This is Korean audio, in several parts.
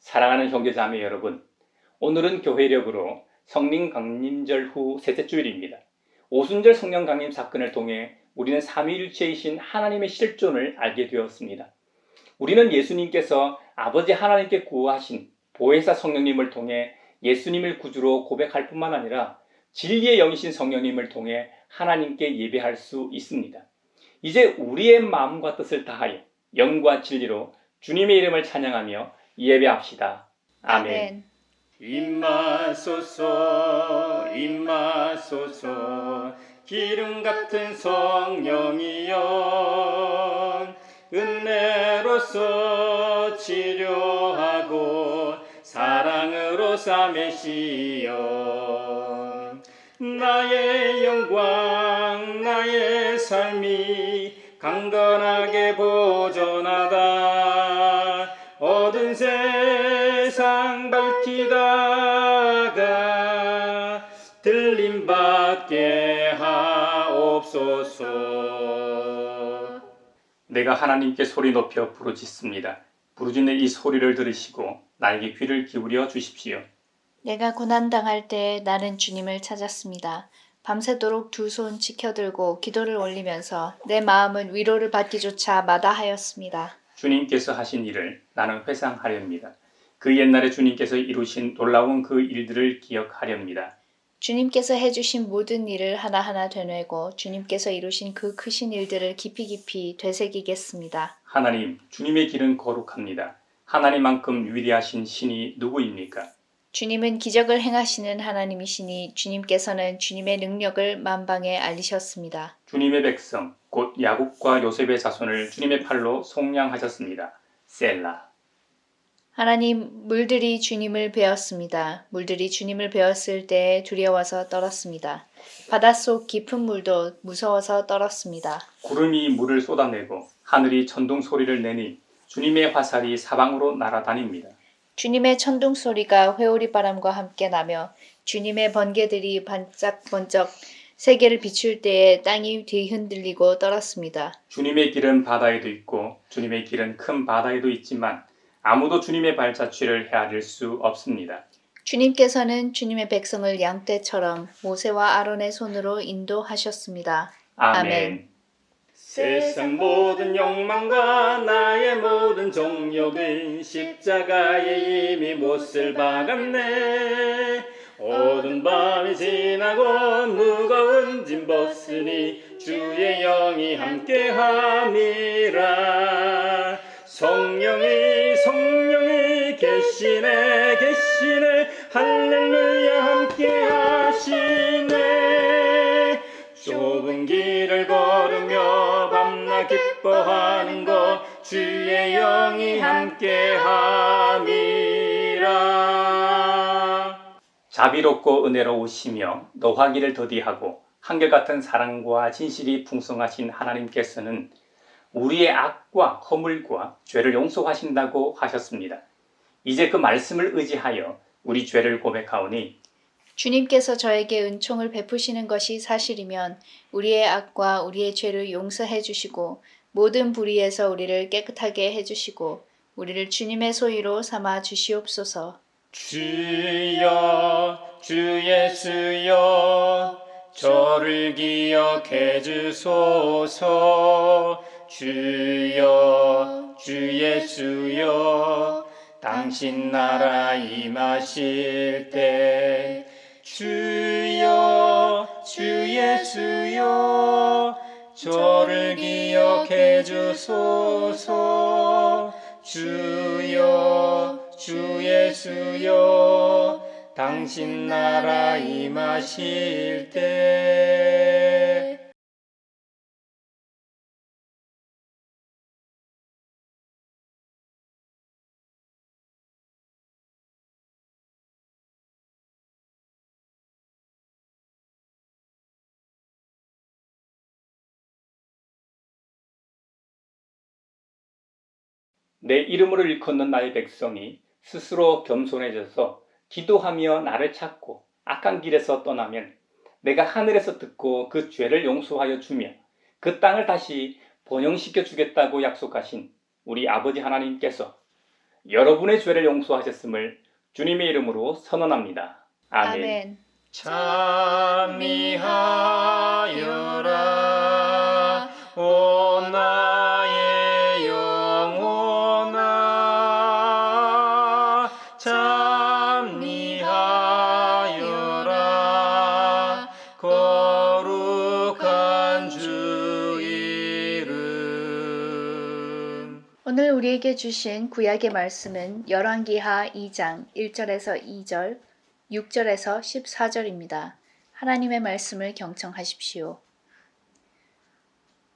사랑하는 형제자매 여러분, 오늘은 교회력으로 성령 강림절 후 셋째 주일입니다. 오순절 성령 강림 사건을 통해 우리는 삼위일체이신 하나님의 실존을 알게 되었습니다. 우리는 예수님께서 아버지 하나님께 구하신 보혜사 성령님을 통해 예수님을 구주로 고백할 뿐만 아니라 진리의 영이신 성령님을 통해 하나님께 예배할 수 있습니다. 이제 우리의 마음과 뜻을 다하여 영과 진리로 주님의 이름을 찬양하며 예배합시다. 아멘. 임하소서 임하소서 기름 같은 성령이여 은혜로서 치료하고 사랑으로 삼으시어 나의 영광 나의 삶이 강건하게 보존하다 어두운 세상 밝히다가 들림받게 하옵소서. 내가 하나님께 소리 높여 부르짖습니다. 부르짖는 이 소리를 들으시고 나에게 귀를 기울여 주십시오. 내가 고난당할 때 나는 주님을 찾았습니다. 밤새도록 두 손 지켜들고 기도를 올리면서 내 마음은 위로를 받기조차 마다하였습니다. 주님께서 하신 일을 나는 회상하렵니다. 그 옛날에 주님께서 이루신 놀라운 그 일들을 기억하렵니다. 주님께서 해주신 모든 일을 하나하나 되뇌고 주님께서 이루신 그 크신 일들을 깊이 되새기겠습니다. 하나님, 주님의 길은 거룩합니다. 하나님만큼 위대하신 신이 누구입니까? 주님은 기적을 행하시는 하나님이시니 주님께서는 주님의 능력을 만방에 알리셨습니다. 주님의 백성, 곧 야곱과 요셉의 자손을 주님의 팔로 속량하셨습니다. 셀라. 하나님, 물들이 주님을 베었습니다. 물들이 주님을 베었을 때 두려워서 떨었습니다. 바닷속 깊은 물도 무서워서 떨었습니다. 구름이 물을 쏟아내고 하늘이 천둥 소리를 내니 주님의 화살이 사방으로 날아다닙니다. 주님의 천둥 소리가 회오리 바람과 함께 나며 주님의 번개들이 반짝번쩍 세계를 비출 때에 땅이 뒤흔들리고 떨었습니다. 주님의 길은 바다에도 있고 주님의 길은 큰 바다에도 있지만 아무도 주님의 발자취를 헤아릴 수 없습니다. 주님께서는 주님의 백성을 양떼처럼 모세와 아론의 손으로 인도하셨습니다. 아멘. 세상 모든 욕망과 나의 모든 정욕은 십자가에 이미 못을 박았네. 어두운 밤이 지나고 무거운 짐 벗으니 주의 영이 함께함이라. 성령이 계시네 할렐루야 함께하시네. 좁은 길을 걸으며 밤낮 기뻐하는 것 주의 영이 함께함이라. 자비롭고 은혜로우시며 노하기를 더디하고 한결같은 사랑과 진실이 풍성하신 하나님께서는 우리의 악과 허물과 죄를 용서하신다고 하셨습니다. 이제 그 말씀을 의지하여 우리 죄를 고백하오니 주님께서 저에게 은총을 베푸시는 것이 사실이면 우리의 악과 우리의 죄를 용서해 주시고 모든 불의에서 우리를 깨끗하게 해주시고 우리를 주님의 소유로 삼아 주시옵소서. 주여 주 예수여 저를 기억해 주소서. 주여 주 예수여 당신 나라 임하실 때 주여 주 예수여 저를 기억해 주소서. 주여 주 예수여 당신 나라 임하실 때. 내 이름으로 일컫는 나의 백성이 스스로 겸손해져서 기도하며 나를 찾고 악한 길에서 떠나면 내가 하늘에서 듣고 그 죄를 용서하여 주며 그 땅을 다시 번영시켜 주겠다고 약속하신 우리 아버지 하나님께서 여러분의 죄를 용서하셨음을 주님의 이름으로 선언합니다. 아멘. 아멘. 찬미하여라 오 나의 영혼아 찬미하여라 거룩한 주 이름. 오늘 우리에게 주신 구약의 말씀은 열왕기하 2장 1절에서 2절, 6절에서 14절입니다. 하나님의 말씀을 경청하십시오.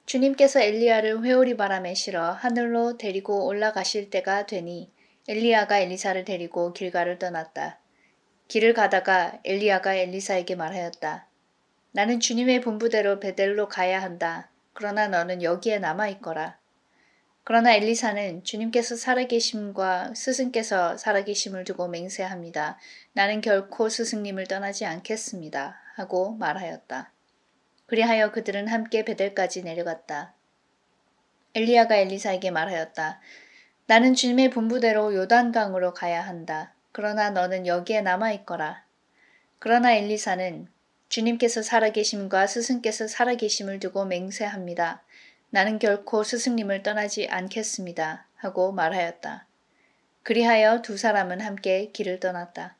주님께서 엘리야를 회오리 바람에 실어 하늘로 데리고 올라가실 때가 되니 엘리야가 엘리사를 데리고 길가를 떠났다. 길을 가다가 엘리야가 엘리사에게 말하였다. 나는 주님의 분부대로 베델로 가야 한다. 그러나 너는 여기에 남아 있거라. 그러나 엘리사는 주님께서 살아계심과 스승께서 살아계심을 두고 맹세합니다. 나는 결코 스승님을 떠나지 않겠습니다. 하고 말하였다. 그리하여 그들은 함께 베델까지 내려갔다. 엘리야가 엘리사에게 말하였다. 나는 주님의 분부대로 요단강으로 가야 한다. 그러나 너는 여기에 남아 있거라. 그러나 엘리사는 주님께서 살아계심과 스승께서 살아계심을 두고 맹세합니다. 나는 결코 스승님을 떠나지 않겠습니다. 하고 말하였다. 그리하여 두 사람은 함께 길을 떠났다.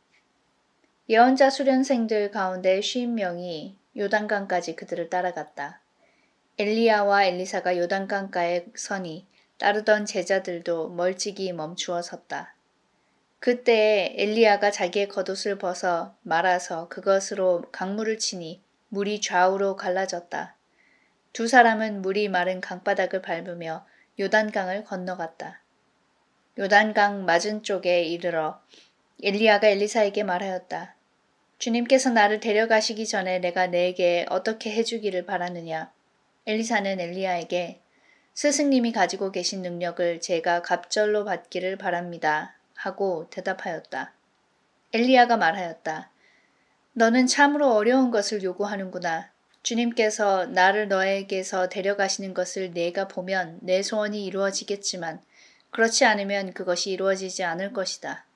예언자 수련생들 가운데 50명이 요단강까지 그들을 따라갔다. 엘리야와 엘리사가 요단강가에 서니 따르던 제자들도 멀찍이 멈추어 섰다. 그때에 엘리야가 자기의 겉옷을 벗어 말아서 그것으로 강물을 치니 물이 좌우로 갈라졌다. 두 사람은 물이 마른 강바닥을 밟으며 요단강을 건너갔다. 요단강 맞은 쪽에 이르러 엘리야가 엘리사에게 말하였다. 주님께서 나를 데려가시기 전에 내가 내게 어떻게 해주기를 바라느냐. 엘리사는 엘리야에게 스승님이 가지고 계신 능력을 제가 갑절로 받기를 바랍니다. 하고 대답하였다. 엘리야가 말하였다. 너는 참으로 어려운 것을 요구하는구나. 주님께서 나를 너에게서 데려가시는 것을 내가 보면 내 소원이 이루어지겠지만 그렇지 않으면 그것이 이루어지지 않을 것이다.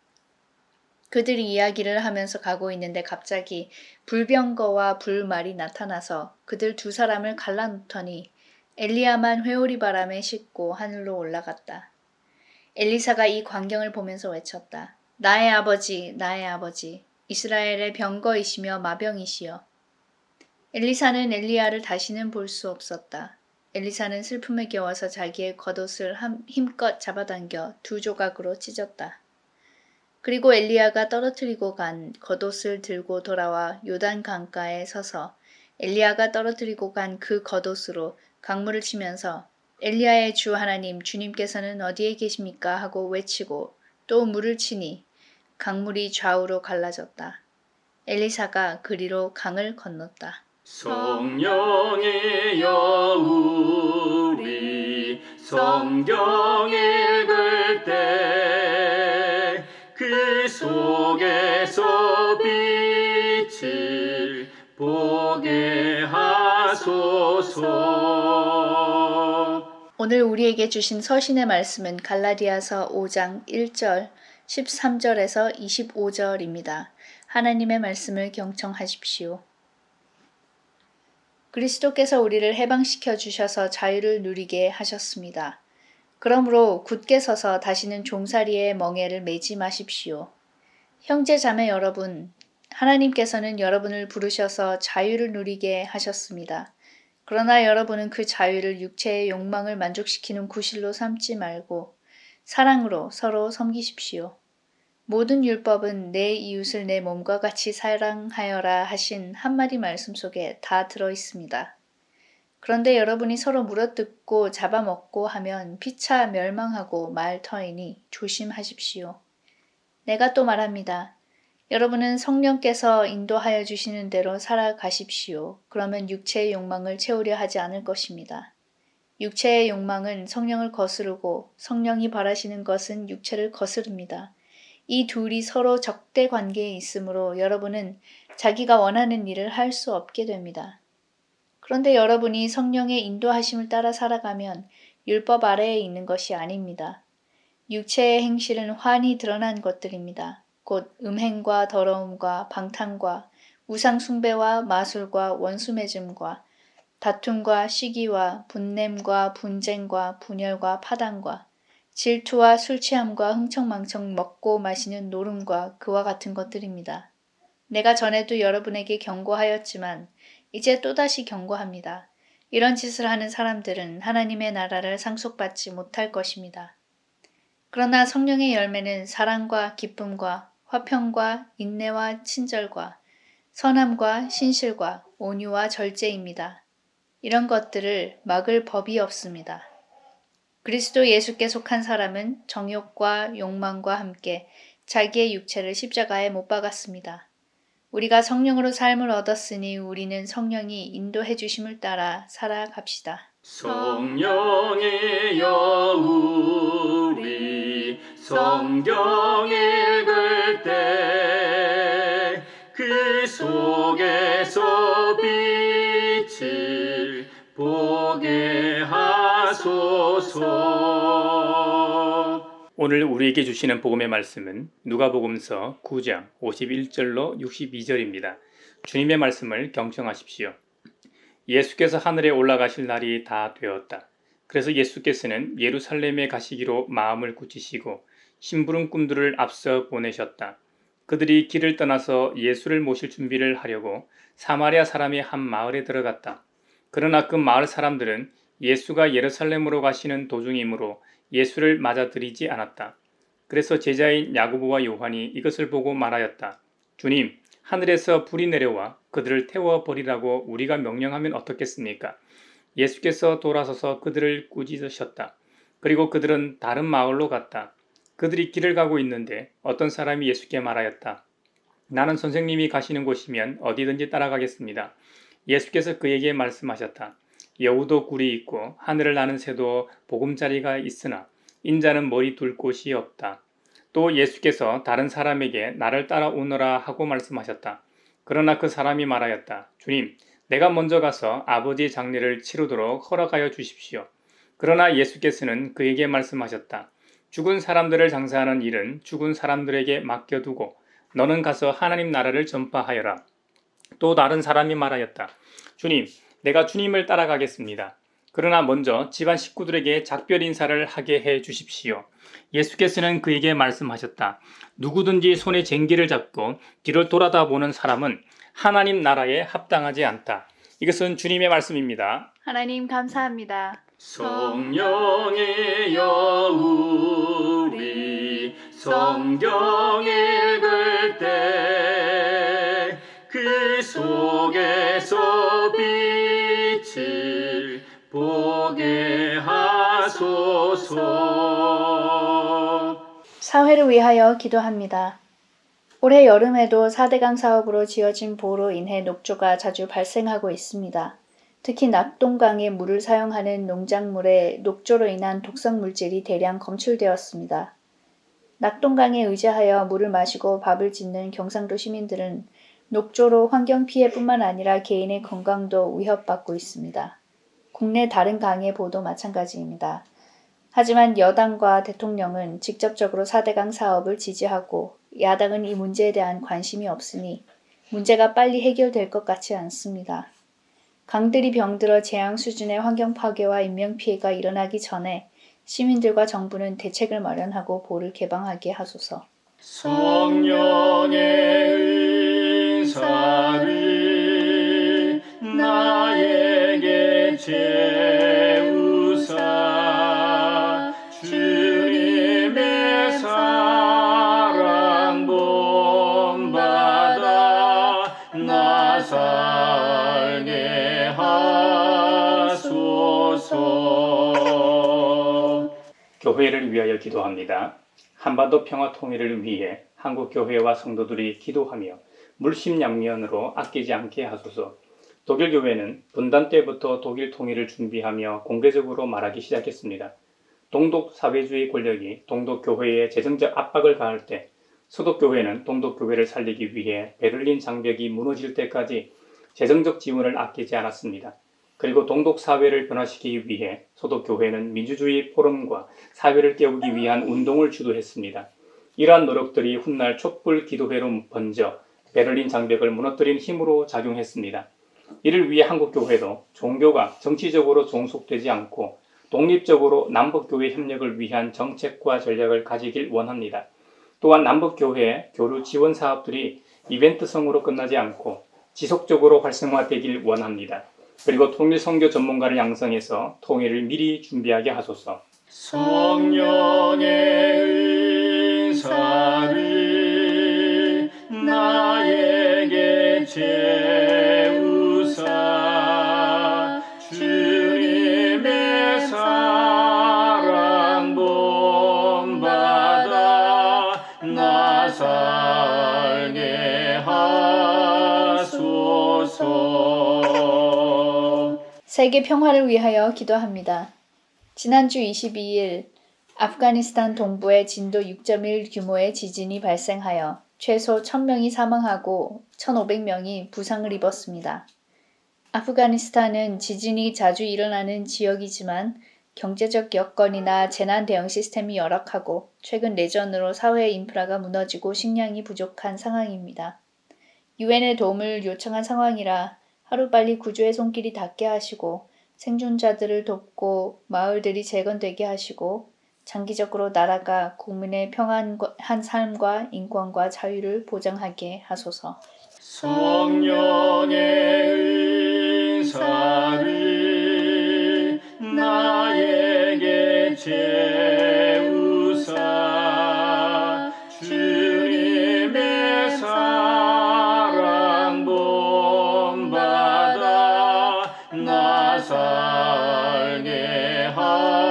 그들이 이야기를 하면서 가고 있는데 갑자기 불병거와 불말이 나타나서 그들 두 사람을 갈라놓더니 엘리야만 회오리 바람에 싣고 하늘로 올라갔다. 엘리사가 이 광경을 보면서 외쳤다. 나의 아버지, 나의 아버지, 이스라엘의 병거이시며 마병이시여. 엘리사는 엘리야를 다시는 볼 수 없었다. 엘리사는 슬픔에 겨워서 자기의 겉옷을 힘껏 잡아당겨 두 조각으로 찢었다. 그리고 엘리야가 떨어뜨리고 간 겉옷을 들고 돌아와 요단 강가에 서서 엘리야가 떨어뜨리고 간 그 겉옷으로 강물을 치면서 엘리야의 주 하나님 주님께서는 어디에 계십니까 하고 외치고 또 물을 치니 강물이 좌우로 갈라졌다. 엘리사가 그리로 강을 건넜다. 성령이여 우리 성경 읽을 때 그 속에서 빛을 보게 하소서. 오늘 우리에게 주신 서신의 말씀은 갈라디아서 5장 1절 13절에서 25절입니다. 하나님의 말씀을 경청하십시오. 그리스도께서 우리를 해방시켜 주셔서 자유를 누리게 하셨습니다. 그러므로 굳게 서서 다시는 종살이의 멍에를 매지 마십시오. 형제 자매 여러분, 하나님께서는 여러분을 부르셔서 자유를 누리게 하셨습니다. 그러나 여러분은 그 자유를 육체의 욕망을 만족시키는 구실로 삼지 말고 사랑으로 서로 섬기십시오. 모든 율법은 내 이웃을 내 몸과 같이 사랑하여라 하신 한마디 말씀 속에 다 들어 있습니다. 그런데 여러분이 서로 물어뜯고 잡아먹고 하면 피차 멸망하고 말 터이니 조심하십시오. 내가 또 말합니다. 여러분은 성령께서 인도하여 주시는 대로 살아가십시오. 그러면 육체의 욕망을 채우려 하지 않을 것입니다. 육체의 욕망은 성령을 거스르고 성령이 바라시는 것은 육체를 거스릅니다. 이 둘이 서로 적대 관계에 있으므로 여러분은 자기가 원하는 일을 할 수 없게 됩니다. 그런데 여러분이 성령의 인도하심을 따라 살아가면 율법 아래에 있는 것이 아닙니다. 육체의 행실은 환히 드러난 것들입니다. 곧 음행과 더러움과 방탕과 우상 숭배와 마술과 원수 맺음과 다툼과 시기와 분냄과 분쟁과 분열과 파당과 질투와 술취함과 흥청망청 먹고 마시는 노름과 그와 같은 것들입니다. 내가 전에도 여러분에게 경고하였지만 이제 또다시 경고합니다. 이런 짓을 하는 사람들은 하나님의 나라를 상속받지 못할 것입니다. 그러나 성령의 열매는 사랑과 기쁨과 화평과 인내와 친절과 선함과 신실과 온유와 절제입니다. 이런 것들을 막을 법이 없습니다. 그리스도 예수께 속한 사람은 정욕과 욕망과 함께 자기의 육체를 십자가에 못 박았습니다. 우리가 성령으로 삶을 얻었으니 우리는 성령이 인도해 주심을 따라 살아갑시다. 성령이여 우리 성경 읽을 때 그 속에서 빛을 보게 하소서. 오늘 우리에게 주시는 복음의 말씀은 누가복음서 9장 51절로 62절입니다. 주님의 말씀을 경청하십시오. 예수께서 하늘에 올라가실 날이 다 되었다. 그래서 예수께서는 예루살렘에 가시기로 마음을 굳히시고 심부름꾼들을 앞서 보내셨다. 그들이 길을 떠나서 예수를 모실 준비를 하려고 사마리아 사람의 한 마을에 들어갔다. 그러나 그 마을 사람들은 예수가 예루살렘으로 가시는 도중이므로 예수를 맞아들이지 않았다. 그래서 제자인 야고보와 요한이 이것을 보고 말하였다. 주님, 하늘에서 불이 내려와 그들을 태워버리라고 우리가 명령하면 어떻겠습니까? 예수께서 돌아서서 그들을 꾸짖으셨다. 그리고 그들은 다른 마을로 갔다. 그들이 길을 가고 있는데 어떤 사람이 예수께 말하였다. 나는 선생님이 가시는 곳이면 어디든지 따라가겠습니다. 예수께서 그에게 말씀하셨다. 여우도 굴이 있고 하늘을 나는 새도 보금자리가 있으나 인자는 머리 둘 곳이 없다. 또 예수께서 다른 사람에게 나를 따라오너라 하고 말씀하셨다. 그러나 그 사람이 말하였다. 주님, 내가 먼저 가서 아버지의 장례를 치르도록 허락하여 주십시오. 그러나 예수께서는 그에게 말씀하셨다. 죽은 사람들을 장사하는 일은 죽은 사람들에게 맡겨두고 너는 가서 하나님 나라를 전파하여라. 또 다른 사람이 말하였다. 주님, 내가 주님을 따라가겠습니다. 그러나 먼저 집안 식구들에게 작별 인사를 하게 해 주십시오. 예수께서는 그에게 말씀하셨다. 누구든지 손에 쟁기를 잡고 뒤를 돌아다 보는 사람은 하나님 나라에 합당하지 않다. 이것은 주님의 말씀입니다. 하나님 감사합니다. 성령이여 우리 성경 읽을 때 그 속에서 빛을 보게 하소서. 사회를 위하여 기도합니다. 올해 여름에도 4대강 사업으로 지어진 보로 인해 녹조가 자주 발생하고 있습니다. 특히 낙동강의 물을 사용하는 농작물에 녹조로 인한 독성 물질이 대량 검출되었습니다. 낙동강에 의지하여 물을 마시고 밥을 짓는 경상도 시민들은 녹조로 환경 피해뿐만 아니라 개인의 건강도 위협받고 있습니다. 국내 다른 강의 보도 마찬가지입니다. 하지만 여당과 대통령은 직접적으로 4대강 사업을 지지하고 야당은 이 문제에 대한 관심이 없으니 문제가 빨리 해결될 것 같지 않습니다. 강들이 병들어 재앙 수준의 환경 파괴와 인명피해가 일어나기 전에 시민들과 정부는 대책을 마련하고 보를 개방하게 하소서. 성령의 은사를 나에게 채우사 주님의 사랑 본받아 나 살게 하소서. 교회를 위하여 기도합니다. 한반도 평화 통일을 위해 한국 교회와 성도들이 기도하며 물심양면으로 아끼지 않게 하소서. 독일 교회는 분단 때부터 독일 통일을 준비하며 공개적으로 말하기 시작했습니다. 동독 사회주의 권력이 동독 교회에 재정적 압박을 가할 때 서독 교회는 동독 교회를 살리기 위해 베를린 장벽이 무너질 때까지 재정적 지원을 아끼지 않았습니다. 그리고 동독 사회를 변화시키기 위해 소독 교회는 민주주의 포럼과 사회를 깨우기 위한 운동을 주도했습니다. 이러한 노력들이 훗날 촛불 기도회로 번져 베를린 장벽을 무너뜨린 힘으로 작용했습니다. 이를 위해 한국 교회도 종교가 정치적으로 종속되지 않고 독립적으로 남북교회 협력을 위한 정책과 전략을 가지길 원합니다. 또한 남북교회 교류 지원 사업들이 이벤트성으로 끝나지 않고 지속적으로 활성화되길 원합니다. 그리고 통일 선교 전문가를 양성해서 통일을 미리 준비하게 하소서. 성령의 은사를 나에게 채우사 주님의 사랑 본받아 나 살게 하소서. 세계 평화를 위하여 기도합니다. 지난주 22일 아프가니스탄 동부에 진도 6.1 규모의 지진이 발생하여 최소 1000명이 사망하고 1500명이 부상을 입었습니다. 아프가니스탄은 지진이 자주 일어나는 지역이지만 경제적 여건이나 재난 대응 시스템이 열악하고 최근 내전으로 사회 인프라가 무너지고 식량이 부족한 상황입니다. 유엔의 도움을 요청한 상황이라 하루빨리 구조의 손길이 닿게 하시고 생존자들을 돕고 마을들이 재건되게 하시고 장기적으로 나라가 국민의 평안한 삶과 인권과 자유를 보장하게 하소서. 성령의 은사를 나에게 채우사 주님의 사랑 본받아 나 살게 하소서.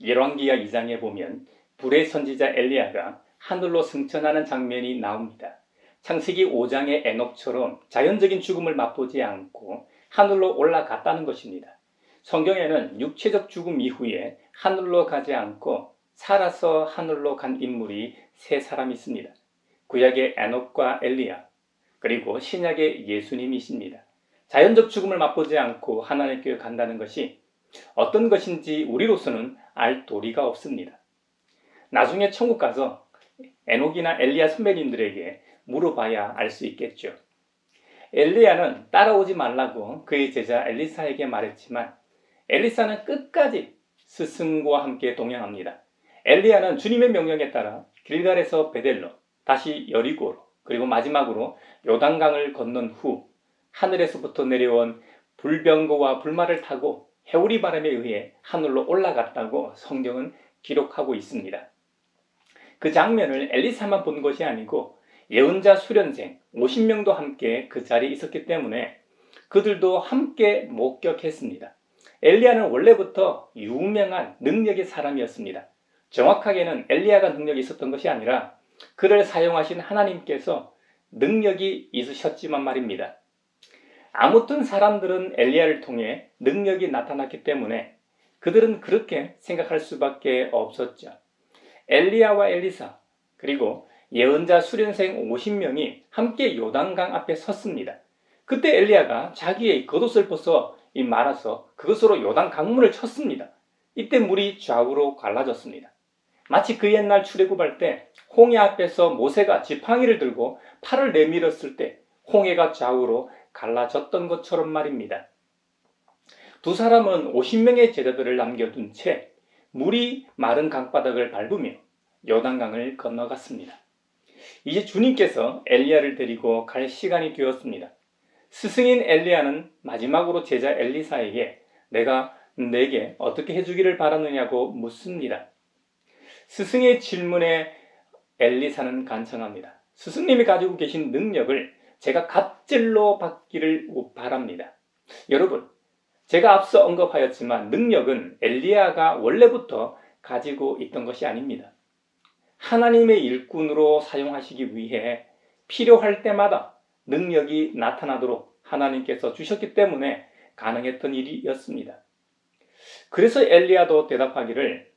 열왕기하 2장에 보면 불의 선지자 엘리야가 하늘로 승천하는 장면이 나옵니다. 창세기 5장의 에녹처럼 자연적인 죽음을 맛보지 않고 하늘로 올라갔다는 것입니다. 성경에는 육체적 죽음 이후에 하늘로 가지 않고 살아서 하늘로 간 인물이 세 사람이 있습니다. 구약의 에녹과 엘리야, 그리고 신약의 예수님이십니다. 자연적 죽음을 맛보지 않고 하나님께 간다는 것이 어떤 것인지 우리로서는 알 도리가 없습니다. 나중에 천국 가서 에녹이나 엘리야 선배님들에게 물어봐야 알 수 있겠죠. 엘리야는 따라오지 말라고 그의 제자 엘리사에게 말했지만 엘리사는 끝까지 스승과 함께 동행합니다. 엘리야는 주님의 명령에 따라 길갈에서 베델로, 다시 여리고로, 그리고 마지막으로 요단강을 건넌 후 하늘에서부터 내려온 불병거와 불말을 타고 해오리 바람에 의해 하늘로 올라갔다고 성경은 기록하고 있습니다. 그 장면을 엘리사만 본 것이 아니고 예언자 수련생 50명도 함께 그 자리에 있었기 때문에 그들도 함께 목격했습니다. 엘리야는 원래부터 유명한 능력의 사람이었습니다. 정확하게는 엘리야가 능력이 있었던 것이 아니라 그를 사용하신 하나님께서 능력이 있으셨지만 말입니다. 아무튼 사람들은 엘리야를 통해 능력이 나타났기 때문에 그들은 그렇게 생각할 수밖에 없었죠. 엘리야와 엘리사 그리고 예언자 수련생 50명이 함께 요단강 앞에 섰습니다. 그때 엘리야가 자기의 겉옷을 벗어 말아서 그것으로 요단 강물을 쳤습니다. 이때 물이 좌우로 갈라졌습니다. 마치 그 옛날 출애굽할 때 홍해 앞에서 모세가 지팡이를 들고 팔을 내밀었을 때 홍해가 좌우로 갈라졌던 것처럼 말입니다. 두 사람은 50명의 제자들을 남겨둔 채 물이 마른 강바닥을 밟으며 요단강을 건너갔습니다. 이제 주님께서 엘리야를 데리고 갈 시간이 되었습니다. 스승인 엘리야는 마지막으로 제자 엘리사에게 내가 내게 어떻게 해주기를 바라느냐고 묻습니다. 스승의 질문에 엘리사는 간청합니다. 스승님이 가지고 계신 능력을 제가 갑질로 받기를 바랍니다. 여러분, 제가 앞서 언급하였지만 능력은 엘리야가 원래부터 가지고 있던 것이 아닙니다. 하나님의 일꾼으로 사용하시기 위해 필요할 때마다 능력이 나타나도록 하나님께서 주셨기 때문에 가능했던 일이었습니다. 그래서 엘리야도 대답하기를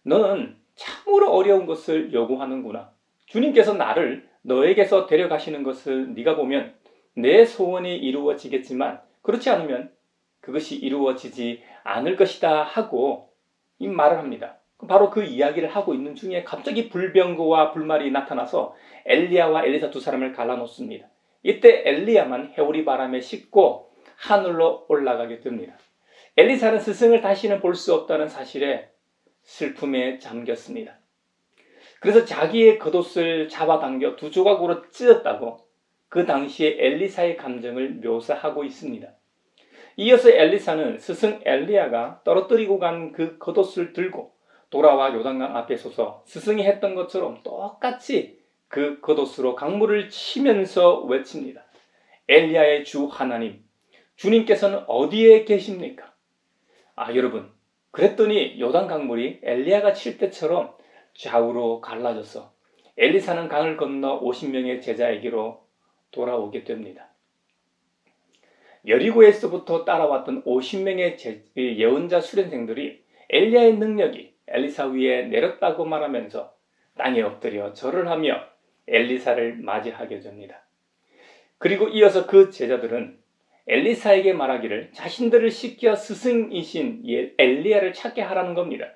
너는 참으로 어려운 것을 요구하는구나. 주님께서 나를 너에게서 데려가시는 것을 네가 보면 내 소원이 이루어지겠지만 그렇지 않으면 그것이 이루어지지 않을 것이다 하고 이 말을 합니다. 바로 그 이야기를 하고 있는 중에 갑자기 불병거와 불말이 나타나서 엘리야와 엘리사 두 사람을 갈라놓습니다. 이때 엘리야만 해오리 바람에 싣고 하늘로 올라가게 됩니다. 엘리사는 스승을 다시는 볼 수 없다는 사실에 슬픔에 잠겼습니다. 그래서 자기의 겉옷을 잡아당겨 두 조각으로 찢었다고 그 당시에 엘리사의 감정을 묘사하고 있습니다. 이어서 엘리사는 스승 엘리야가 떨어뜨리고 간 그 겉옷을 들고 돌아와 요단강 앞에 서서 스승이 했던 것처럼 똑같이 그 겉옷으로 강물을 치면서 외칩니다. 엘리야의 주 하나님, 주님께서는 어디에 계십니까? 여러분, 그랬더니 요단 강물이 엘리야가 칠 때처럼 좌우로 갈라져서 엘리사는 강을 건너 50명의 제자에게로 돌아오게 됩니다. 여리고에서부터 따라왔던 50명의 예언자 수련생들이 엘리야의 능력이 엘리사 위에 내렸다고 말하면서 땅에 엎드려 절을 하며 엘리사를 맞이하게 됩니다. 그리고 이어서 그 제자들은 엘리사에게 말하기를 자신들을 시켜 스승이신 엘리야를 찾게 하라는 겁니다.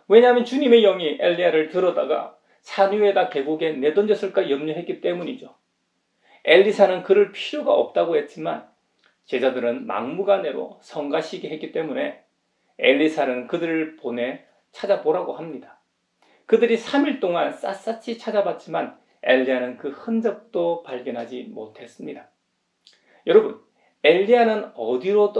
왜냐하면 주님의 영이 엘리야를 들어다가 산 위에다 계곡에 내던졌을까 염려했기 때문이죠. 엘리사는 그럴 필요가 없다고 했지만 제자들은 막무가내로 성가시게 했기 때문에 엘리사는 그들을 보내 찾아보라고 합니다. 그들이 3일 동안 샅샅이 찾아봤지만 엘리야는 그 흔적도 발견하지 못했습니다. 여러분, 엘리야는 어디로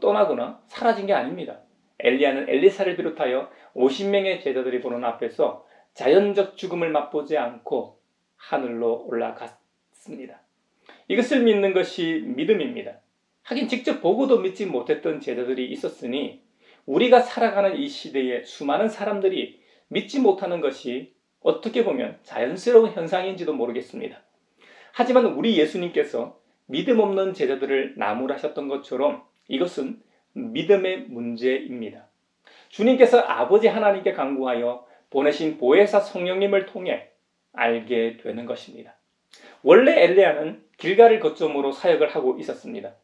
떠나거나 사라진 게 아닙니다. 엘리야는 엘리사를 비롯하여 50명의 제자들이 보는 앞에서 자연적 죽음을 맛보지 않고 하늘로 올라갔습니다. 이것을 믿는 것이 믿음입니다. 하긴 직접 보고도 믿지 못했던 제자들이 있었으니 우리가 살아가는 이 시대에 수많은 사람들이 믿지 못하는 것이 어떻게 보면 자연스러운 현상인지도 모르겠습니다. 하지만 우리 예수님께서 믿음 없는 제자들을 나무라셨던 것처럼 이것은 믿음의 문제입니다. 주님께서 아버지 하나님께 간구하여 보내신 보혜사 성령님을 통해 알게 되는 것입니다. 원래 엘리야는 길갈을 거점으로 사역을 하고 있었습니다.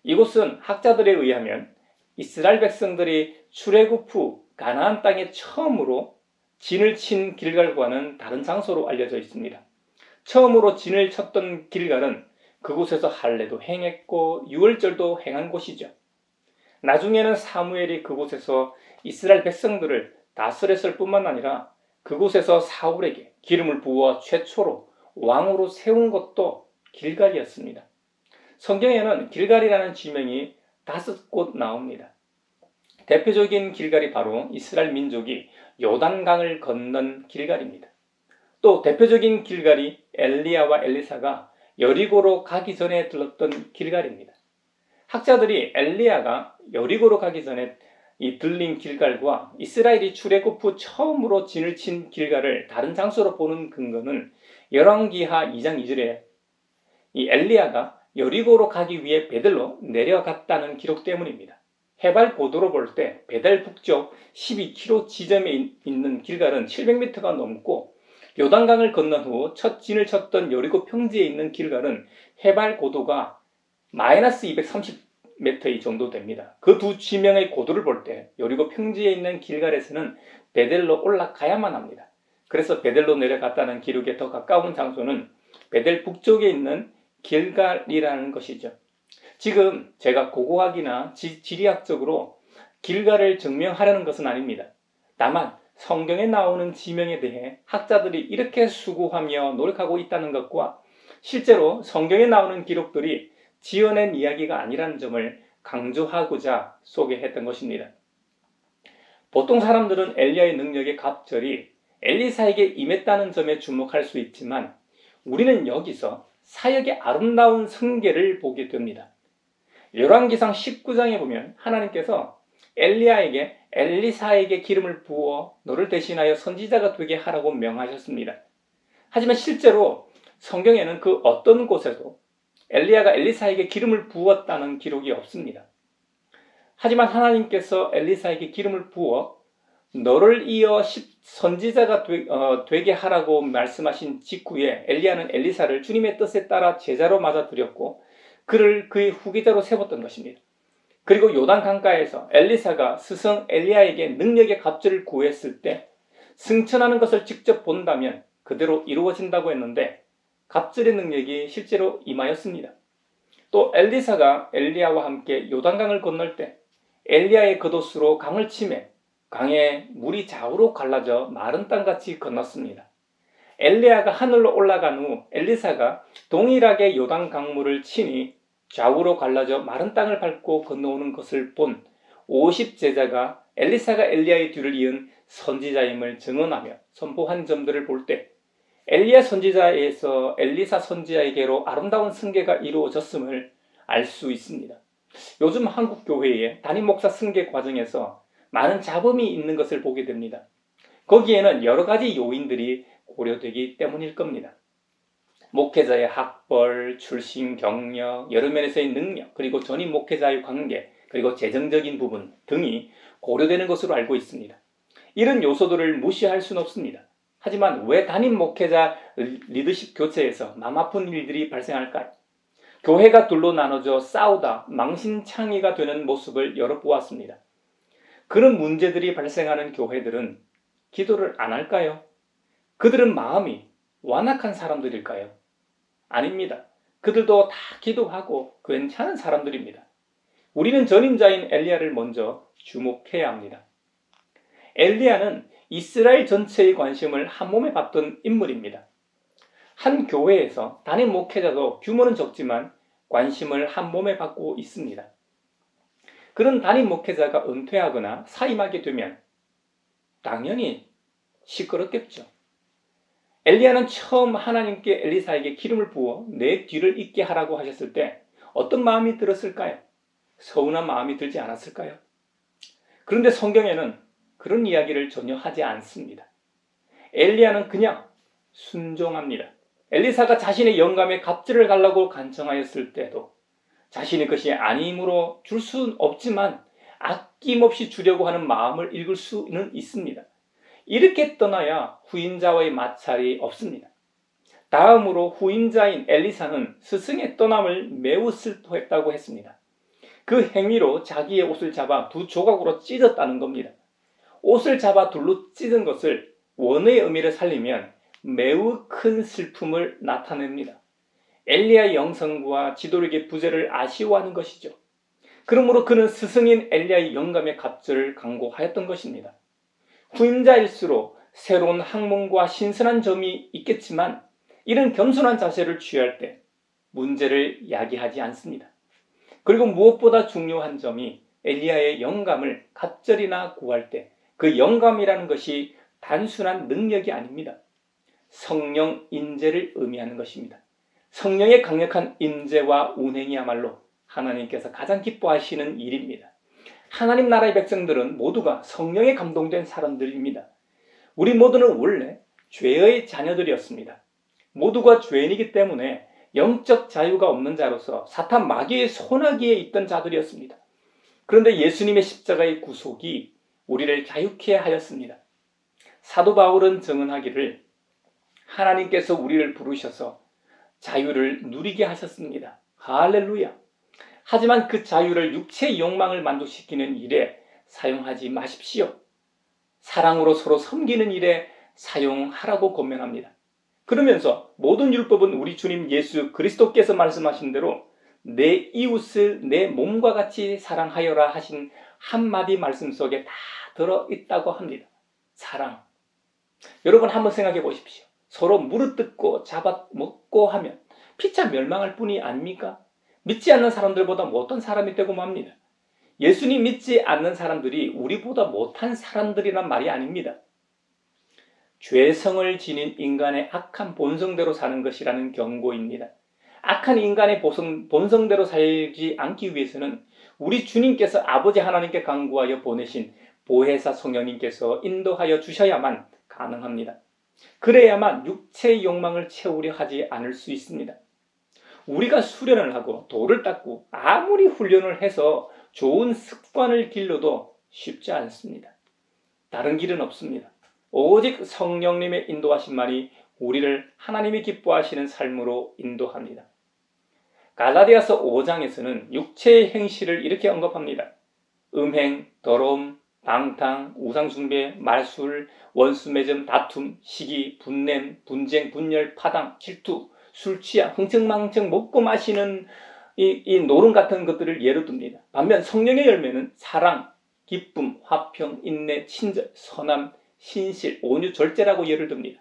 이곳은 학자들에 의하면 이스라엘 백성들이 출애굽 후 가나안 땅에 처음으로 진을 친 길갈과는 다른 장소로 알려져 있습니다. 처음으로 진을 쳤던 길갈은 그곳에서 할례도 행했고 유월절도 행한 곳이죠. 나중에는 사무엘이 그곳에서 이스라엘 백성들을 다스렸을 뿐만 아니라 그곳에서 사울에게 기름을 부어 최초로 왕으로 세운 것도 길갈이었습니다. 성경에는 길갈이라는 지명이 5곳 나옵니다. 대표적인 길갈이 바로 이스라엘 민족이 요단강을 건넌 길갈입니다. 또 대표적인 길갈이 엘리야와 엘리사가 여리고로 가기 전에 들렀던 길갈입니다. 학자들이 엘리야가 여리고로 가기 전에 이 들린 길갈과 이스라엘이 출애굽 후 처음으로 진을 친 길갈을 다른 장소로 보는 근거는 열왕기하 2장 2절에 이 엘리야가 여리고로 가기 위해 베델로 내려갔다는 기록 때문입니다. 해발 고도로 볼 때 베델 북쪽 12km 지점에 있는 길갈은 700m가 넘고 요단강을 건넌 후 첫 진을 쳤던 여리고 평지에 있는 길갈은 해발 고도가 마이너스 230m 정도 됩니다. 그 두 지명의 고도를 볼 때 여리고 평지에 있는 길갈에서는 베델로 올라가야만 합니다. 그래서 베델로 내려갔다는 기록에 더 가까운 장소는 베델 북쪽에 있는 길갈이라는 것이죠. 지금 제가 고고학이나 지리학적으로 길갈을 증명하려는 것은 아닙니다. 다만 성경에 나오는 지명에 대해 학자들이 이렇게 수고하며 노력하고 있다는 것과 실제로 성경에 나오는 기록들이 지어낸 이야기가 아니라는 점을 강조하고자 소개했던 것입니다. 보통 사람들은 엘리야의 능력의 갑절이 엘리사에게 임했다는 점에 주목할 수 있지만 우리는 여기서 사역의 아름다운 승계를 보게 됩니다. 열왕기상 19장에 보면 하나님께서 엘리야에게 엘리사에게 기름을 부어 너를 대신하여 선지자가 되게 하라고 명하셨습니다. 하지만 실제로 성경에는 그 어떤 곳에도 엘리야가 엘리사에게 기름을 부었다는 기록이 없습니다. 하지만 하나님께서 엘리사에게 기름을 부어 너를 이어 선지자가 되게 하라고 말씀하신 직후에 엘리야는 엘리사를 주님의 뜻에 따라 제자로 맞아들였고 그를 그의 후계자로 세웠던 것입니다. 그리고 요단 강가에서 엘리사가 스승 엘리야에게 능력의 갑절을 구했을 때 승천하는 것을 직접 본다면 그대로 이루어진다고 했는데 갑절의 능력이 실제로 임하였습니다. 또 엘리사가 엘리야와 함께 요단강을 건널 때 엘리야의 겉옷으로 강을 치매 강에 물이 좌우로 갈라져 마른 땅같이 건넜습니다. 엘리야가 하늘로 올라간 후 엘리사가 동일하게 요단 강물을 치니 좌우로 갈라져 마른 땅을 밟고 건너오는 것을 본 50제자가 엘리사가 엘리야의 뒤를 이은 선지자임을 증언하며 선포한 점들을 볼 때 엘리야 선지자에서 엘리사 선지자에게로 아름다운 승계가 이루어졌음을 알 수 있습니다. 요즘 한국 교회의 담임 목사 승계 과정에서 많은 잡음이 있는 것을 보게 됩니다. 거기에는 여러 가지 요인들이 고려되기 때문일 겁니다. 목회자의 학벌, 출신, 경력, 여러 면에서의 능력, 그리고 전임 목회자의 관계, 그리고 재정적인 부분 등이 고려되는 것으로 알고 있습니다. 이런 요소들을 무시할 수는 없습니다. 하지만 왜 담임 목회자 리더십 교체에서 맘 아픈 일들이 발생할까요? 교회가 둘로 나눠져 싸우다 망신창이가 되는 모습을 여러 보았습니다. 그런 문제들이 발생하는 교회들은 기도를 안 할까요? 그들은 마음이 완악한 사람들일까요? 아닙니다. 그들도 다 기도하고 괜찮은 사람들입니다. 우리는 전임자인 엘리야를 먼저 주목해야 합니다. 엘리야는 이스라엘 전체의 관심을 한몸에 받던 인물입니다. 한 교회에서 담임 목회자도 규모는 적지만 관심을 한몸에 받고 있습니다. 그런 담임 목회자가 은퇴하거나 사임하게 되면 당연히 시끄럽겠죠. 엘리야는 처음 하나님께 엘리사에게 기름을 부어 내 뒤를 잇게 하라고 하셨을 때 어떤 마음이 들었을까요? 서운한 마음이 들지 않았을까요? 그런데 성경에는 그런 이야기를 전혀 하지 않습니다. 엘리야는 그냥 순종합니다. 엘리사가 자신의 영감에 갑절을 달라고 간청하였을 때도 자신의 것이 아님으로 줄 수는 없지만 아낌없이 주려고 하는 마음을 읽을 수는 있습니다. 이렇게 떠나야 후임자와의 마찰이 없습니다. 다음으로 후임자인 엘리사는 스승의 떠남을 매우 슬퍼했다고 했습니다. 그 행위로 자기의 옷을 잡아 두 조각으로 찢었다는 겁니다. 옷을 잡아 둘로 찢은 것을 원어의 의미를 살리면 매우 큰 슬픔을 나타냅니다. 엘리야의 영성과 지도력의 부재를 아쉬워하는 것이죠. 그러므로 그는 스승인 엘리야의 영감의 갑절을 강구하였던 것입니다. 후임자일수록 새로운 학문과 신선한 점이 있겠지만 이런 겸손한 자세를 취할 때 문제를 야기하지 않습니다. 그리고 무엇보다 중요한 점이 엘리야의 영감을 갑절이나 구할 때 그 영감이라는 것이 단순한 능력이 아닙니다. 성령 인재를 의미하는 것입니다. 성령의 강력한 인재와 운행이야말로 하나님께서 가장 기뻐하시는 일입니다. 하나님 나라의 백성들은 모두가 성령에 감동된 사람들입니다. 우리 모두는 원래 죄의 자녀들이었습니다. 모두가 죄인이기 때문에 영적 자유가 없는 자로서 사탄 마귀의 손아귀에 있던 자들이었습니다. 그런데 예수님의 십자가의 구속이 우리를 자유케 하였습니다. 사도 바울은 증언하기를 하나님께서 우리를 부르셔서 자유를 누리게 하셨습니다. 할렐루야. 하지만 그 자유를 육체의 욕망을 만족시키는 일에 사용하지 마십시오. 사랑으로 서로 섬기는 일에 사용하라고 권면합니다. 그러면서 모든 율법은 우리 주님 예수 그리스도께서 말씀하신 대로 내 이웃을 내 몸과 같이 사랑하여라 하신 한마디 말씀 속에 다 들어있다고 합니다. 사랑. 여러분 한번 생각해 보십시오. 서로 무릇뜯고 잡아먹고 하면 피차 멸망할 뿐이 아닙니까? 믿지 않는 사람들보다 못한 사람이 되고 맙니다. 예수님 믿지 않는 사람들이 우리보다 못한 사람들이란 말이 아닙니다. 죄성을 지닌 인간의 악한 본성대로 사는 것이라는 경고입니다. 악한 인간의 본성대로 살지 않기 위해서는 우리 주님께서 아버지 하나님께 간구하여 보내신 보혜사 성령님께서 인도하여 주셔야만 가능합니다. 그래야만 육체의 욕망을 채우려 하지 않을 수 있습니다. 우리가 수련을 하고 돌을 닦고 아무리 훈련을 해서 좋은 습관을 길러도 쉽지 않습니다. 다른 길은 없습니다. 오직 성령님의 인도하심만이 우리를 하나님이 기뻐하시는 삶으로 인도합니다. 갈라디아서 5장에서는 육체의 행실을 이렇게 언급합니다. 음행, 더러움, 방탕, 우상숭배, 말술, 원수매점, 다툼, 시기, 분냄, 분쟁, 분열, 파당, 질투, 술취함, 흥청망청 먹고 마시는 이 노름 같은 것들을 예로 듭니다. 반면 성령의 열매는 사랑, 기쁨, 화평, 인내, 친절, 선함, 신실, 온유, 절제라고 예를 듭니다.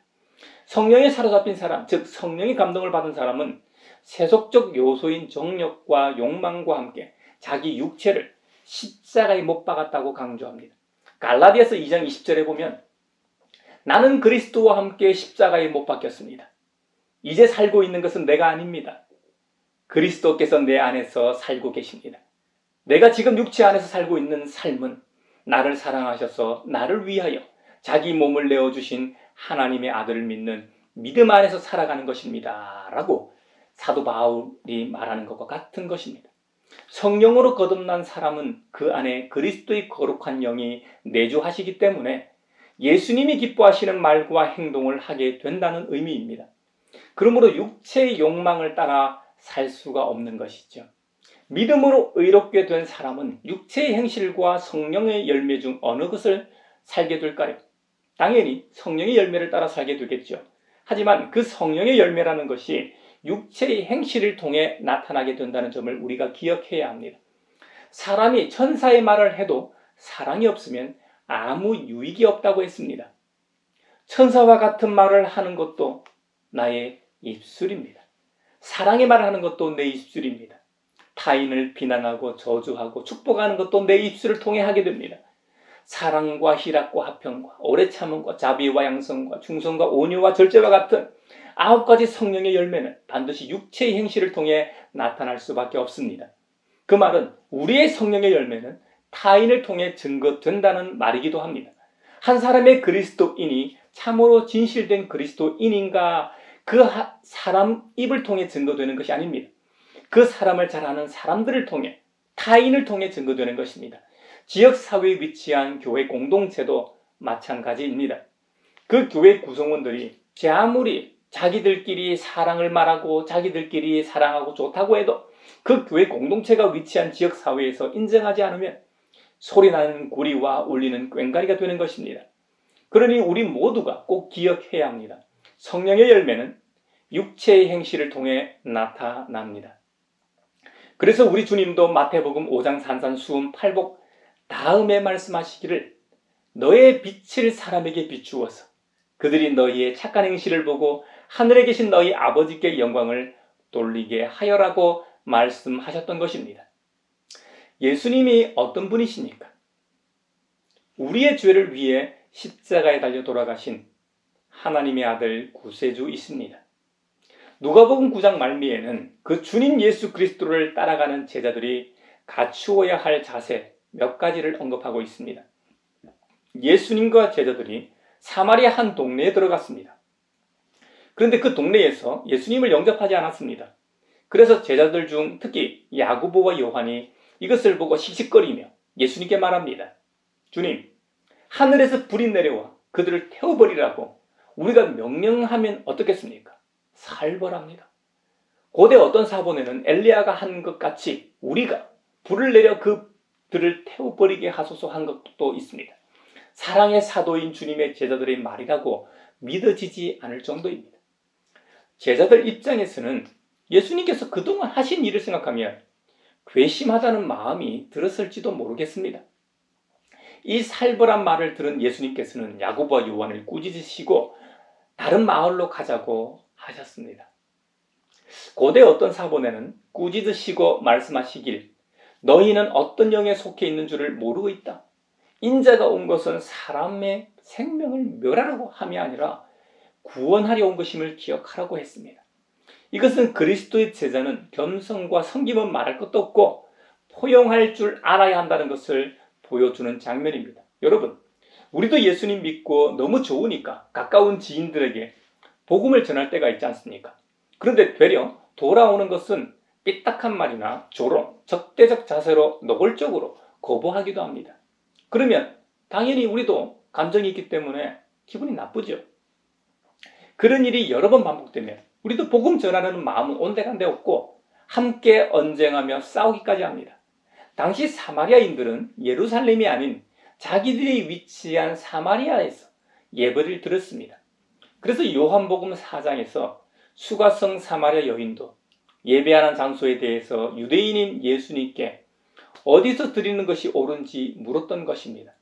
성령에 사로잡힌 사람, 즉 성령의 감동을 받은 사람은 세속적 요소인 정욕과 욕망과 함께 자기 육체를 십자가에 못 박았다고 강조합니다. 갈라디아서 2장 20절에 보면 나는 그리스도와 함께 십자가에 못 박혔습니다. 이제 살고 있는 것은 내가 아닙니다. 그리스도께서 내 안에서 살고 계십니다. 내가 지금 육체 안에서 살고 있는 삶은 나를 사랑하셔서 나를 위하여 자기 몸을 내어주신 하나님의 아들을 믿는 믿음 안에서 살아가는 것입니다. 라고 사도 바울이 말하는 것과 같은 것입니다. 성령으로 거듭난 사람은 그 안에 그리스도의 거룩한 영이 내주하시기 때문에 예수님이 기뻐하시는 말과 행동을 하게 된다는 의미입니다. 그러므로 육체의 욕망을 따라 살 수가 없는 것이죠. 믿음으로 의롭게 된 사람은 육체의 행실과 성령의 열매 중 어느 것을 살게 될까요? 당연히 성령의 열매를 따라 살게 되겠죠. 하지만 그 성령의 열매라는 것이 육체의 행실을 통해 나타나게 된다는 점을 우리가 기억해야 합니다. 사람이 천사의 말을 해도 사랑이 없으면 아무 유익이 없다고 했습니다. 천사와 같은 말을 하는 것도 나의 입술입니다. 사랑의 말을 하는 것도 내 입술입니다. 타인을 비난하고 저주하고 축복하는 것도 내 입술을 통해 하게 됩니다. 사랑과 희락과 화평과 오래 참음과 자비와 양성과 충성과 온유와 절제와 같은 9가지 성령의 열매는 반드시 육체의 행실을 통해 나타날 수밖에 없습니다. 그 말은 우리의 성령의 열매는 타인을 통해 증거된다는 말이기도 합니다. 한 사람의 그리스도인이 참으로 진실된 그리스도인인가 그 사람 입을 통해 증거되는 것이 아닙니다. 그 사람을 잘 아는 사람들을 통해 타인을 통해 증거되는 것입니다. 지역사회에 위치한 교회 공동체도 마찬가지입니다. 그 교회 구성원들이 아무리 자기들끼리 사랑을 말하고 자기들끼리 사랑하고 좋다고 해도 그 교회 공동체가 위치한 지역사회에서 인정하지 않으면 소리나는 구리와 울리는 꽹과리가 되는 것입니다. 그러니 우리 모두가 꼭 기억해야 합니다. 성령의 열매는 육체의 행실을 통해 나타납니다. 그래서 우리 주님도 마태복음 5장 산산수훈 8복 다음에 말씀하시기를 너의 빛을 사람에게 비추어서 그들이 너희의 착한 행실을 보고 하늘에 계신 너희 아버지께 영광을 돌리게 하여라고 말씀하셨던 것입니다. 예수님이 어떤 분이십니까? 우리의 죄를 위해 십자가에 달려 돌아가신 하나님의 아들 구세주이십니다. 누가복음 9장 말미에는 그 주님 예수 그리스도를 따라가는 제자들이 갖추어야 할 자세 몇 가지를 언급하고 있습니다. 예수님과 제자들이 사마리아 한 동네에 들어갔습니다. 그런데 그 동네에서 예수님을 영접하지 않았습니다. 그래서 제자들 중 특히 야고보와 요한이 이것을 보고 씩씩거리며 예수님께 말합니다. 주님, 하늘에서 불이 내려와 그들을 태워버리라고 우리가 명령하면 어떻겠습니까? 살벌합니다. 고대 어떤 사본에는 엘리야가 한 것 같이 우리가 불을 내려 그들을 태워버리게 하소서 한 것도 있습니다. 사랑의 사도인 주님의 제자들의 말이라고 믿어지지 않을 정도입니다. 제자들 입장에서는 예수님께서 그동안 하신 일을 생각하면 괘씸하다는 마음이 들었을지도 모르겠습니다. 이 살벌한 말을 들은 예수님께서는 야고보와 요한을 꾸짖으시고 다른 마을로 가자고 하셨습니다. 고대 어떤 사본에는 꾸짖으시고 말씀하시길 너희는 어떤 영에 속해 있는 줄을 모르고 있다. 인자가 온 것은 사람의 생명을 멸하라고 함이 아니라 구원하려 온 것임을 기억하라고 했습니다. 이것은 그리스도의 제자는 겸손과 섬김은 말할 것도 없고 포용할 줄 알아야 한다는 것을 보여주는 장면입니다. 여러분, 우리도 예수님 믿고 너무 좋으니까 가까운 지인들에게 복음을 전할 때가 있지 않습니까? 그런데 되려 돌아오는 것은 삐딱한 말이나 조롱, 적대적 자세로 노골적으로 거부하기도 합니다. 그러면 당연히 우리도 감정이 있기 때문에 기분이 나쁘죠. 그런 일이 여러 번 반복되면 우리도 복음 전하려는 마음은 온데간데 없고 함께 언쟁하며 싸우기까지 합니다. 당시 사마리아인들은 예루살렘이 아닌 자기들이 위치한 사마리아에서 예배를 드렸습니다. 그래서 요한복음 4장에서 수가성 사마리아 여인도 예배하는 장소에 대해서 유대인인 예수님께 어디서 드리는 것이 옳은지 물었던 것입니다.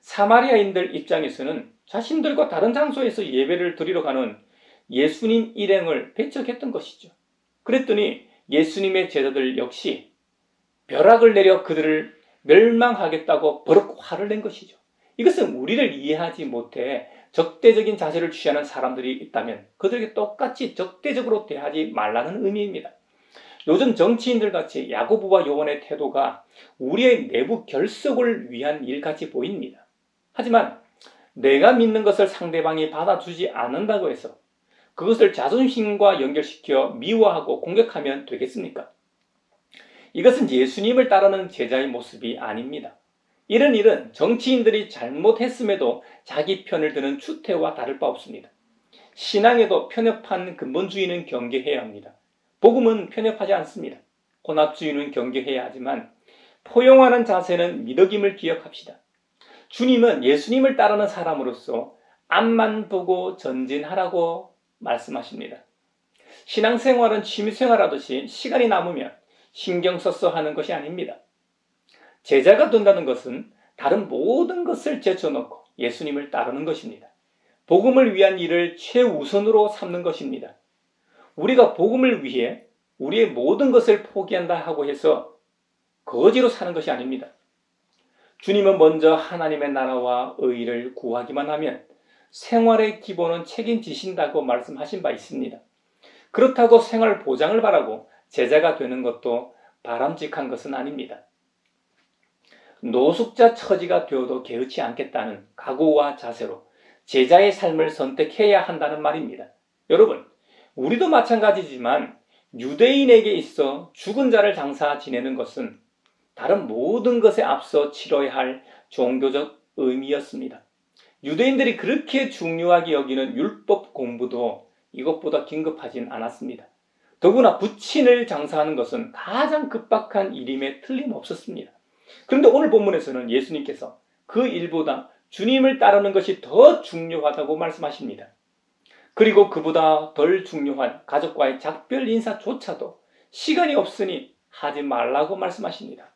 사마리아인들 입장에서는 자신들과 다른 장소에서 예배를 드리러 가는 예수님 일행을 배척했던 것이죠. 그랬더니 예수님의 제자들 역시 벼락을 내려 그들을 멸망하겠다고 버럭 화를 낸 것이죠. 이것은 우리를 이해하지 못해 적대적인 자세를 취하는 사람들이 있다면 그들에게 똑같이 적대적으로 대하지 말라는 의미입니다. 요즘 정치인들 같이 야고보와 요한의 태도가 우리의 내부 결속을 위한 일같이 보입니다. 하지만 내가 믿는 것을 상대방이 받아주지 않는다고 해서 그것을 자존심과 연결시켜 미워하고 공격하면 되겠습니까? 이것은 예수님을 따르는 제자의 모습이 아닙니다. 이런 일은 정치인들이 잘못했음에도 자기 편을 드는 추태와 다를 바 없습니다. 신앙에도 편협한 근본주의는 경계해야 합니다. 복음은 편협하지 않습니다. 혼합주의는 경계해야 하지만 포용하는 자세는 미덕임을 기억합시다. 주님은 예수님을 따르는 사람으로서 앞만 보고 전진하라고 말씀하십니다. 신앙생활은 취미생활하듯이 시간이 남으면 신경 써서 하는 것이 아닙니다. 제자가 된다는 것은 다른 모든 것을 제쳐놓고 예수님을 따르는 것입니다. 복음을 위한 일을 최우선으로 삼는 것입니다. 우리가 복음을 위해 우리의 모든 것을 포기한다 하고 해서 거지로 사는 것이 아닙니다. 주님은 먼저 하나님의 나라와 의를 구하기만 하면 생활의 기본은 책임지신다고 말씀하신 바 있습니다. 그렇다고 생활 보장을 바라고 제자가 되는 것도 바람직한 것은 아닙니다. 노숙자 처지가 되어도 개의치 않겠다는 각오와 자세로 제자의 삶을 선택해야 한다는 말입니다. 여러분, 우리도 마찬가지지만 유대인에게 있어 죽은 자를 장사 지내는 것은 다른 모든 것에 앞서 치러야 할 종교적 의미였습니다. 유대인들이 그렇게 중요하게 여기는 율법 공부도 이것보다 긴급하진 않았습니다. 더구나 부친을 장사하는 것은 가장 급박한 일임에 틀림없었습니다. 그런데 오늘 본문에서는 예수님께서 그 일보다 주님을 따르는 것이 더 중요하다고 말씀하십니다. 그리고 그보다 덜 중요한 가족과의 작별 인사조차도 시간이 없으니 하지 말라고 말씀하십니다.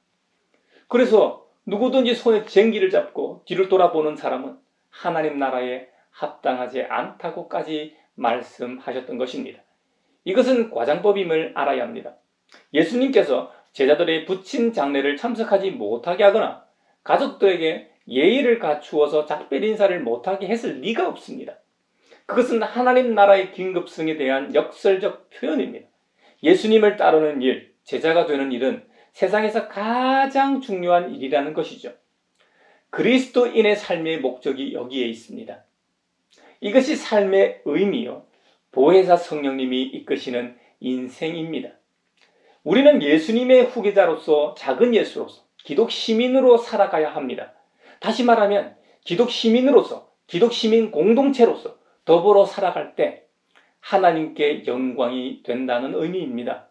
그래서 누구든지 손에 쟁기를 잡고 뒤를 돌아보는 사람은 하나님 나라에 합당하지 않다고까지 말씀하셨던 것입니다. 이것은 과장법임을 알아야 합니다. 예수님께서 제자들의 부친 장례를 참석하지 못하게 하거나 가족들에게 예의를 갖추어서 작별 인사를 못하게 했을 리가 없습니다. 그것은 하나님 나라의 긴급성에 대한 역설적 표현입니다. 예수님을 따르는 일, 제자가 되는 일은 세상에서 가장 중요한 일이라는 것이죠. 그리스도인의 삶의 목적이 여기에 있습니다. 이것이 삶의 의미요, 보혜사 성령님이 이끄시는 인생입니다. 우리는 예수님의 후계자로서 작은 예수로서 기독 시민으로 살아가야 합니다. 다시 말하면 기독 시민으로서 기독 시민 공동체로서 더불어 살아갈 때 하나님께 영광이 된다는 의미입니다.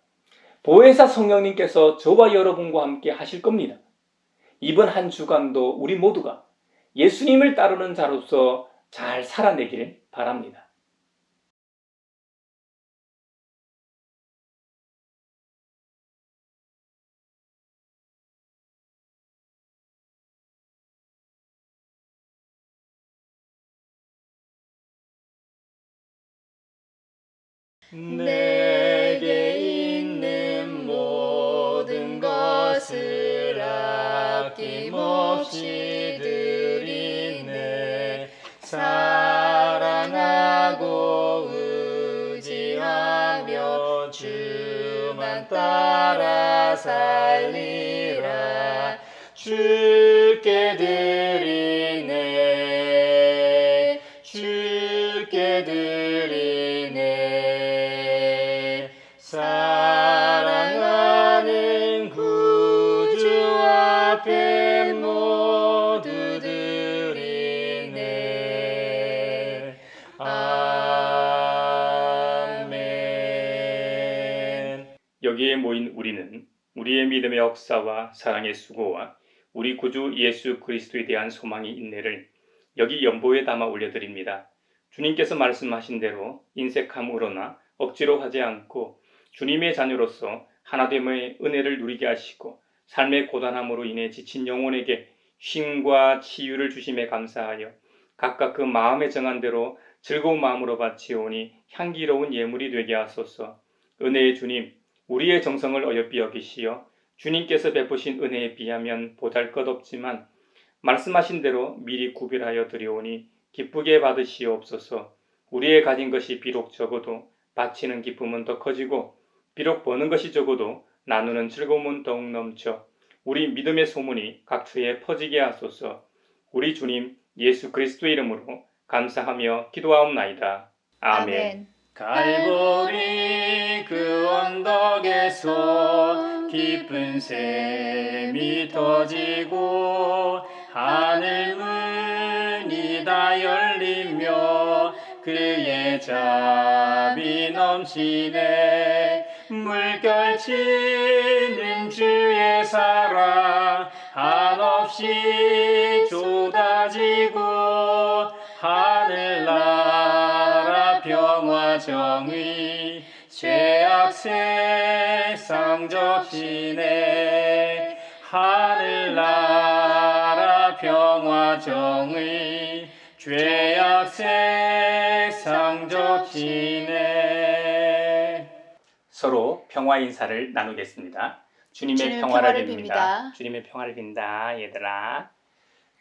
보혜사 성령님께서 저와 여러분과 함께 하실 겁니다. 이번 한 주간도 우리 모두가 예수님을 따르는 자로서 잘 살아내길 바랍니다. 내게 있는 모든 것을 아낌없이 드리네. 사랑하고 의지하며 주만 따라 살리라. 주께 드리네. 주께 드리네. 사랑하는 구주 앞에 모두 드리네. 역사와 사랑의 수고와 우리 구주 예수 그리스도에 대한 소망의 인내를 여기 연보에 담아 올려드립니다. 주님께서 말씀하신 대로 인색함으로나 억지로 하지 않고 주님의 자녀로서 하나됨의 은혜를 누리게 하시고 삶의 고단함으로 인해 지친 영혼에게 쉼과 치유를 주심에 감사하여 각각 그 마음에 정한 대로 즐거운 마음으로 바치오니 향기로운 예물이 되게 하소서. 은혜의 주님, 우리의 정성을 어여삐 여기시어 주님께서 베푸신 은혜에 비하면 보잘것없지만 말씀하신 대로 미리 구별하여 드려오니 기쁘게 받으시옵소서. 우리의 가진 것이 비록 적어도 바치는 기쁨은 더 커지고 비록 버는 것이 적어도 나누는 즐거움은 더욱 넘쳐 우리 믿음의 소문이 각처에 퍼지게 하소서. 우리 주님 예수 그리스도의 이름으로 감사하며 기도하옵나이다. 아멘. 갈보리 그 언덕에서 깊은 샘이 터지고 하늘 문이 다 열리며 그의 자비 넘치네. 물결치는 주의 사랑 한없이 쏟아지고 하늘나라 평화 정의 죄악 세상 접시네. 하늘나라 평화 정의 죄악 세상 접시네. 서로 평화 인사를 나누겠습니다. 주님의 평화를 빕니다. 주님의 평화를 빈다, 얘들아.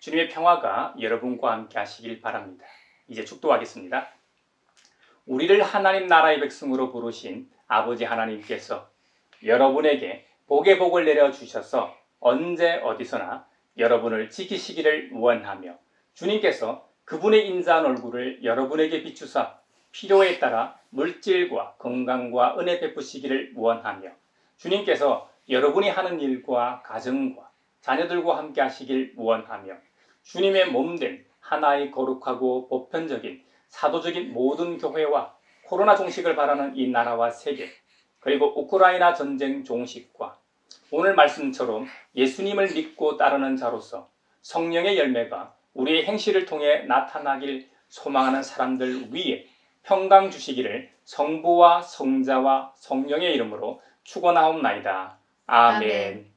주님의 평화가 여러분과 함께 하시길 바랍니다. 이제 축도하겠습니다. 우리를 하나님 나라의 백성으로 부르신 아버지 하나님께서 여러분에게 복의 복을 내려주셔서 언제 어디서나 여러분을 지키시기를 원하며 주님께서 그분의 인자한 얼굴을 여러분에게 비추사 필요에 따라 물질과 건강과 은혜 베푸시기를 원하며 주님께서 여러분이 하는 일과 가정과 자녀들과 함께 하시길 원하며 주님의 몸된 하나의 거룩하고 보편적인 사도적인 모든 교회와 코로나 종식을 바라는 이 나라와 세계 그리고 우크라이나 전쟁 종식과 오늘 말씀처럼 예수님을 믿고 따르는 자로서 성령의 열매가 우리의 행실을 통해 나타나길 소망하는 사람들 위에 평강 주시기를 성부와 성자와 성령의 이름으로 축원하옵나이다. 아멘.